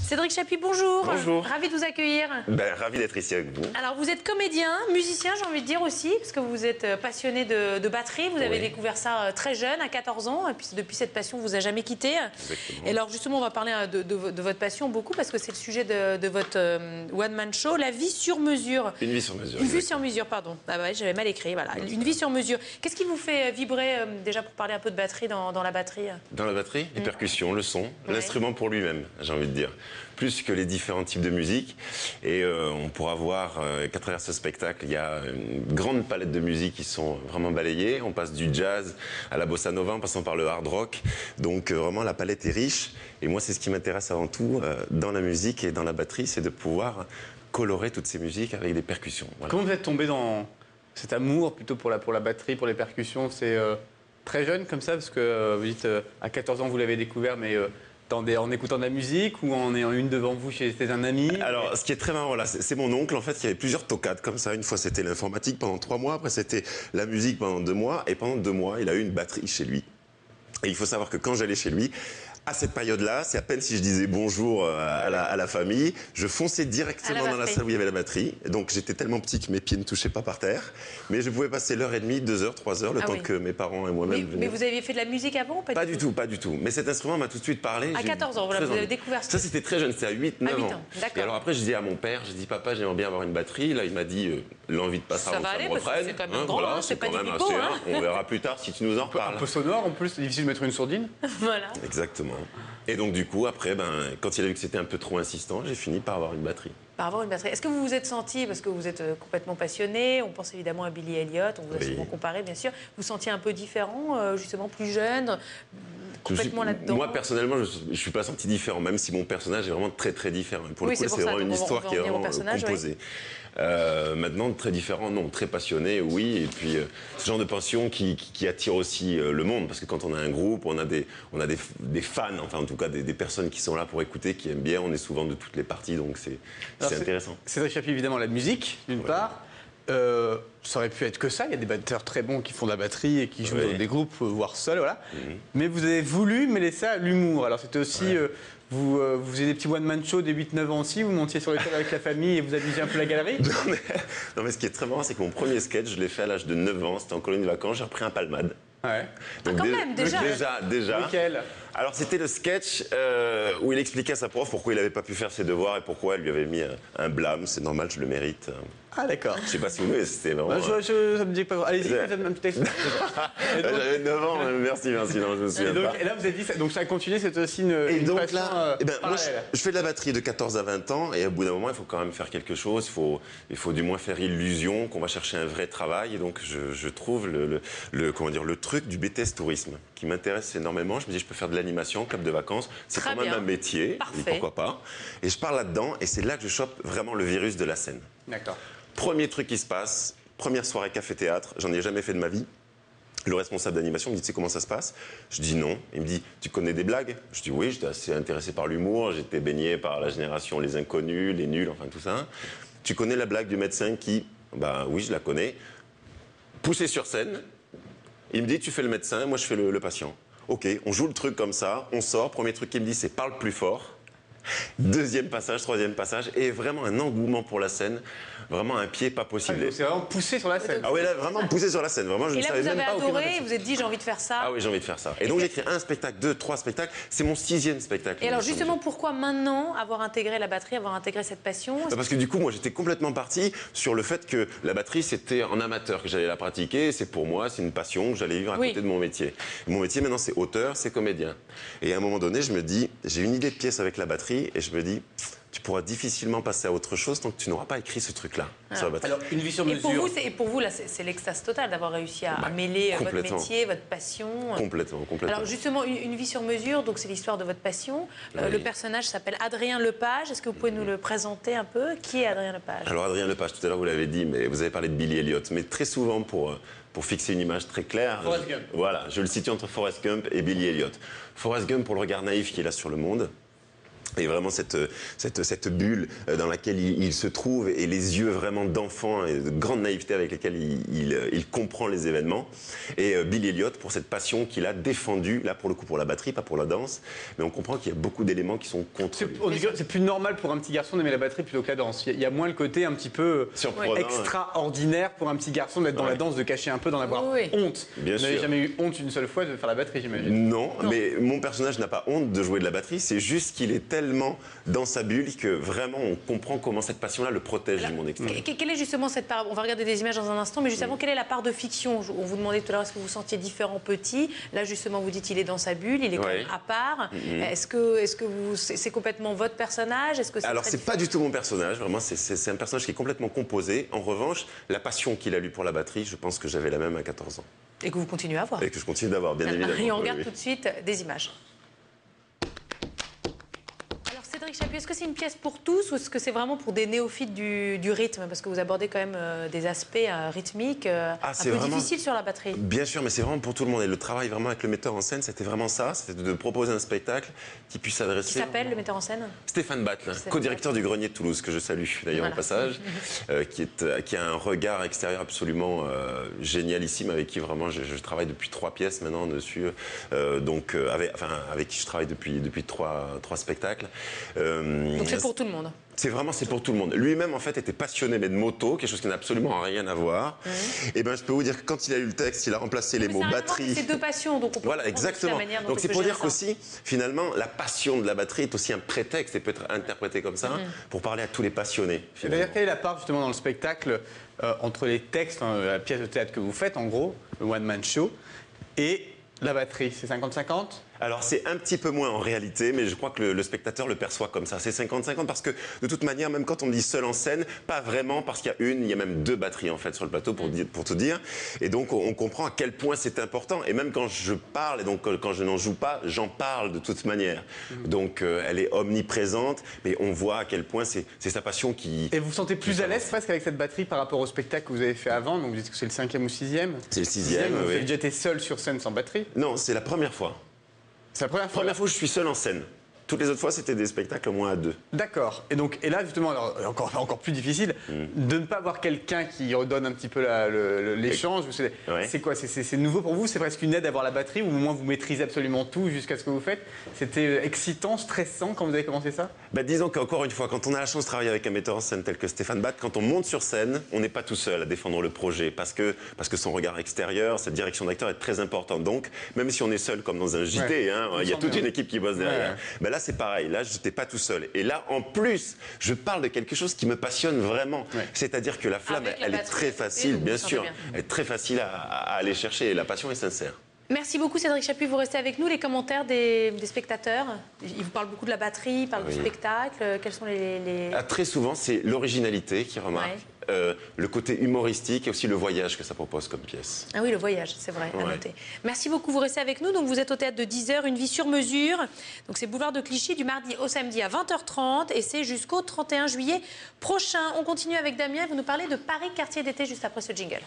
Cédric Chapuis, bonjour. Bonjour. Ravi de vous accueillir. Ravi d'être ici avec vous. Alors, vous êtes comédien, musicien, j'ai envie de dire aussi, parce que vous êtes passionné de batterie. Vous avez découvert ça très jeune, à 14 ans, et puis depuis cette passion, vous a jamais quitté. Exactement. Et alors, justement, on va parler de votre passion beaucoup, parce que c'est le sujet de votre one-man show, La vie sur mesure. Une vie sur mesure. Une vie sur mesure, pardon. Ah ouais, j'avais mal écrit, voilà. Une vie sur mesure. Qu'est-ce qui vous fait vibrer, déjà pour parler un peu de batterie, dans la batterie? Dans la batterie, les percussions, le son, l'instrument pour lui-même, j'ai envie de dire. Plus que les différents types de musique. Et on pourra voir qu'à travers ce spectacle, il y a une grande palette de musiques qui sont vraiment balayées. On passe du jazz à la bossa nova en passant par le hard rock. Donc vraiment, la palette est riche. Et moi, c'est ce qui m'intéresse avant tout dans la musique et dans la batterie, c'est de pouvoir colorer toutes ces musiques avec des percussions. Voilà. Comment vous êtes tombé dans cet amour plutôt pour la batterie, pour les percussions? C'est très jeune comme ça, parce que vous dites à 14 ans vous l'avez découvert, mais en écoutant de la musique ou en ayant une devant vous chez un ami? Alors, ce qui est très marrant, là, c'est mon oncle, en fait, qui avait plusieurs toccades comme ça. Une fois, c'était l'informatique pendant 3 mois, après, c'était la musique pendant 2 mois, et pendant 2 mois, il a eu une batterie chez lui. Et il faut savoir que quand j'allais chez lui, à cette période-là, c'est à peine si je disais bonjour à la famille, je fonçais directement dans la salle où il y avait la batterie. Donc j'étais tellement petit que mes pieds ne touchaient pas par terre. Mais je pouvais passer l'heure et demie, 2 heures, 3 heures, le temps que mes parents et moi-même Mais vous aviez fait de la musique avant ou pas du tout, pas du tout. Mais cet instrument m'a tout de suite parlé. À 14 ans, voilà, vous avez découvert ça. Ça, c'était très jeune, c'était à 8-9 ans. D'accord. Et alors après, je dis à mon père, je dis papa, j'aimerais bien avoir une batterie. Là, il m'a dit l'envie de passer avant que ça me reprenne. C'est quand même grand, c'est pas du pipeau. On verra plus tard si tu nous en reparles. Un peu sonore en plus, c'est difficile de mettre une sourdine. Voilà. Exactement. Et donc du coup, après, quand il a vu que c'était un peu trop insistant, j'ai fini par avoir une batterie. Par avoir une batterie. Est-ce que vous vous êtes senti, parce que vous êtes complètement passionné, on pense évidemment à Billy Elliot, on vous a souvent comparé bien sûr, vous vous sentiez un peu différent, justement plus jeune, complètement là-dedans? Moi personnellement, je ne suis pas senti différent, même si mon personnage est vraiment très très différent. Pour le coup, c'est vraiment une histoire qui est vraiment composée. Maintenant, très différent, non, très passionné, oui. Et puis, ce genre de passion qui attire aussi le monde, parce que quand on a un groupe, on a des fans, enfin en tout cas des personnes qui sont là pour écouter, qui aiment bien. On est souvent de toutes les parties, donc c'est intéressant. Cédric Chapuis, évidemment, la musique, d'une part. Ça aurait pu être que ça. Il y a des batteurs très bons qui font de la batterie et qui jouent dans des groupes, voire seuls, voilà. Mais vous avez voulu mêler ça à l'humour. Alors c'était aussi, vous faisiez des petits one-man show des 8-9 ans aussi, vous montiez sur les tables avec la famille et vous amusiez un peu la galerie? Non mais ce qui est très marrant, c'est que mon premier sketch, je l'ai fait à l'âge de 9 ans, c'était en colonie de vacances, j'ai repris un palmade. Ouais. Donc, quand même, déjà. Lequel? Alors c'était le sketch où il expliquait à sa prof pourquoi il n'avait pas pu faire ses devoirs et pourquoi elle lui avait mis un blâme. C'est normal, je le mérite. Ah d'accord. Je sais pas si vous voulez, c'était vraiment... ça me dit pas... Allez-y, faites un petit texte. J'avais 9 ans, merci, non, je me souviens pas. Et là vous avez dit, donc ça a continué, c'est aussi une donc passion là, moi, parallèle. je fais de la batterie de 14 à 20 ans et au bout d'un moment, il faut quand même faire quelque chose. Il faut du moins faire illusion qu'on va chercher un vrai travail. Et donc je trouve le truc du BTS tourisme qui m'intéresse énormément. Je me dis, je peux faire de l'animation, club de vacances. C'est quand même un métier. Parfait. Et pourquoi pas. Et je pars là-dedans et c'est là que je chope vraiment le virus de la scène. D'accord. Premier truc qui se passe, première soirée café-théâtre, j'en ai jamais fait de ma vie. Le responsable d'animation me dit, tu sais comment ça se passe? Je dis non. Il me dit, tu connais des blagues? Je dis oui, j'étais assez intéressé par l'humour, j'étais baigné par la génération Les Inconnus, Les Nuls, enfin tout ça. Tu connais la blague du médecin qui, oui, je la connais, poussé sur scène. Il me dit, tu fais le médecin, moi je fais le patient. Ok, on joue le truc comme ça, on sort. Premier truc qu'il me dit, c'est parle plus fort. Deuxième passage, troisième passage, et vraiment un engouement pour la scène, vraiment un pied pas possible. C'est vraiment poussé sur la scène. Ah oui, là, vraiment poussé sur la scène. Vraiment, je Et ne là, savais vous avez même pas adoré, et vous vous êtes dit, j'ai envie de faire ça. Ah oui, j'ai envie de faire ça. Et donc, j'ai écrit un spectacle, 2, 3 spectacles. C'est mon 6e spectacle. Et alors, justement, pourquoi maintenant avoir intégré la batterie, avoir intégré cette passion? Parce que du coup, moi, j'étais complètement parti sur le fait que la batterie, c'était en amateur que j'allais la pratiquer. C'est pour moi, c'est une passion que j'allais vivre à côté de mon métier. Mon métier, maintenant, c'est auteur, c'est comédien. Et à un moment donné, je me dis, j'ai une idée de pièce avec la batterie, et je me dis, tu pourras difficilement passer à autre chose tant que tu n'auras pas écrit ce truc-là sur la batterie. Alors, une vie sur mesure. Et pour vous, là, c'est l'extase totale d'avoir réussi à mêler votre métier, votre passion. Complètement. Alors justement, une vie sur mesure, donc c'est l'histoire de votre passion. Le personnage s'appelle Adrien Lepage. Est-ce que vous pouvez nous le présenter un peu? Qui est Adrien Lepage? Alors Adrien Lepage, tout à l'heure vous l'avez dit, mais vous avez parlé de Billy Elliot. Mais très souvent, pour fixer une image très claire, Forrest Gump. Voilà, je le situe entre Forrest Gump et Billy Elliot. Forrest Gump pour le regard naïf qu'il a sur le monde. Et vraiment cette bulle dans laquelle il se trouve et les yeux vraiment d'enfant et de grande naïveté avec lesquels il comprend les événements. Et Billy Elliot pour cette passion qu'il a défendue, là pour le coup pour la batterie, pas pour la danse, mais on comprend qu'il y a beaucoup d'éléments qui sont contre lui. C'est plus normal pour un petit garçon d'aimer la batterie plutôt que la danse. Il y a moins le côté un petit peu extraordinaire pour un petit garçon d'être dans la danse, de cacher un peu, d'en avoir honte. Bien Vous n'avez jamais eu honte une seule fois de faire la batterie, j'imagine? Non, mais mon personnage n'a pas honte de jouer de la batterie, c'est juste qu'il est tellement dans sa bulle que vraiment on comprend comment cette passion-là le protège du monde extérieur. Quelle est justement cette part? On va regarder des images dans un instant, mais juste avant, quelle est la part de fiction? On vous demandait tout à l'heure, est-ce que vous sentiez différent petit? Là, justement, vous dites il est dans sa bulle, il est quand même à part. Est-ce que c'est complètement votre personnage? Alors, c'est pas du tout mon personnage, vraiment, c'est un personnage qui est complètement composé. En revanche, la passion qu'il a eue pour la batterie, je pense que j'avais la même à 14 ans. Et que vous continuez à avoir. Et que je continue d'avoir, bien évidemment. Et on regarde tout de suite des images. Cédric Chappuis, est-ce que c'est une pièce pour tous ou est-ce que c'est vraiment pour des néophytes du rythme? Parce que vous abordez quand même des aspects rythmiques un peu difficiles sur la batterie. Bien sûr, mais c'est vraiment pour tout le monde. Et le travail vraiment avec le metteur en scène, c'était vraiment ça. C'était de proposer un spectacle qui puisse s'adresser... Qui s'appelle le metteur en scène? Stéphane Battle, co-directeur du Grenier de Toulouse, que je salue d'ailleurs au passage, qui a un regard extérieur absolument génialissime, avec qui vraiment je travaille depuis 3 pièces maintenant dessus. Avec qui je travaille depuis 3 spectacles. Donc c'est pour tout le monde. C'est pour tout le monde. Lui-même, en fait, était passionné de moto, quelque chose qui n'a absolument rien à voir. Et ben, je peux vous dire que quand il a lu le texte, il a remplacé les mots batterie. C'est 2 passions, donc on peut voilà, exactement. Donc c'est pour dire qu'aussi, finalement, la passion de la batterie est aussi un prétexte et peut être interprété comme ça pour parler à tous les passionnés. D'ailleurs, quelle est la part justement dans le spectacle entre les textes, la pièce de théâtre que vous faites, en gros, le one-man show, et la batterie? C'est 50-50? Alors c'est un petit peu moins en réalité, mais je crois que le spectateur le perçoit comme ça. C'est 50-50 parce que de toute manière, même quand on dit seul en scène, pas vraiment parce qu'il y a même 2 batteries en fait sur le plateau pour tout dire. Et donc on comprend à quel point c'est important. Et même quand je parle, et donc quand je n'en joue pas, j'en parle de toute manière. Donc elle est omniprésente, mais on voit à quel point c'est sa passion qui... Et vous vous sentez plus à l'aise presque avec cette batterie par rapport au spectacle que vous avez fait avant? Donc vous dites que c'est le 5e ou 6e? C'est le 6e, Vous avez déjà été seul sur scène sans batterie? Non, c'est la première fois. C'est la première fois où je suis seul en scène. Toutes les autres fois, c'était des spectacles au moins à 2. D'accord. Et là, justement, alors, encore plus difficile, de ne pas avoir quelqu'un qui redonne un petit peu l'échange. C'est quoi? C'est nouveau pour vous? C'est presque une aide d'avoir la batterie ou au moins vous maîtrisez absolument tout jusqu'à ce que vous faites? C'était excitant, stressant quand vous avez commencé ça? Disons qu'encore une fois, quand on a la chance de travailler avec un metteur en scène tel que Stéphane Battle, quand on monte sur scène, on n'est pas tout seul à défendre le projet parce que son regard extérieur, cette direction d'acteur est très importante. Donc, même si on est seul comme dans un JT, il y a toute une équipe qui bosse derrière. Là, c'est pareil. Là, je n'étais pas tout seul. Et là, en plus, je parle de quelque chose qui me passionne vraiment. C'est-à-dire que la flamme, elle est très facile, bien sûr. Elle est très facile à aller chercher et la passion est sincère. Merci beaucoup Cédric Chappuis, vous restez avec nous. Les commentaires des spectateurs, ils vous parlent beaucoup de la batterie, ils parlent du spectacle. Quels sont les... Très souvent, c'est l'originalité qui remarque. Le côté humoristique et aussi le voyage que ça propose comme pièce. Ah oui, le voyage, c'est vrai, à noter. Merci beaucoup, vous restez avec nous. Donc vous êtes au théâtre de 10h, Une vie sur mesure. Donc c'est boulevard de Clichy du mardi au samedi à 20h30 et c'est jusqu'au 31 juillet prochain. On continue avec Damien, vous nous parlez de Paris quartier d'été juste après ce jingle.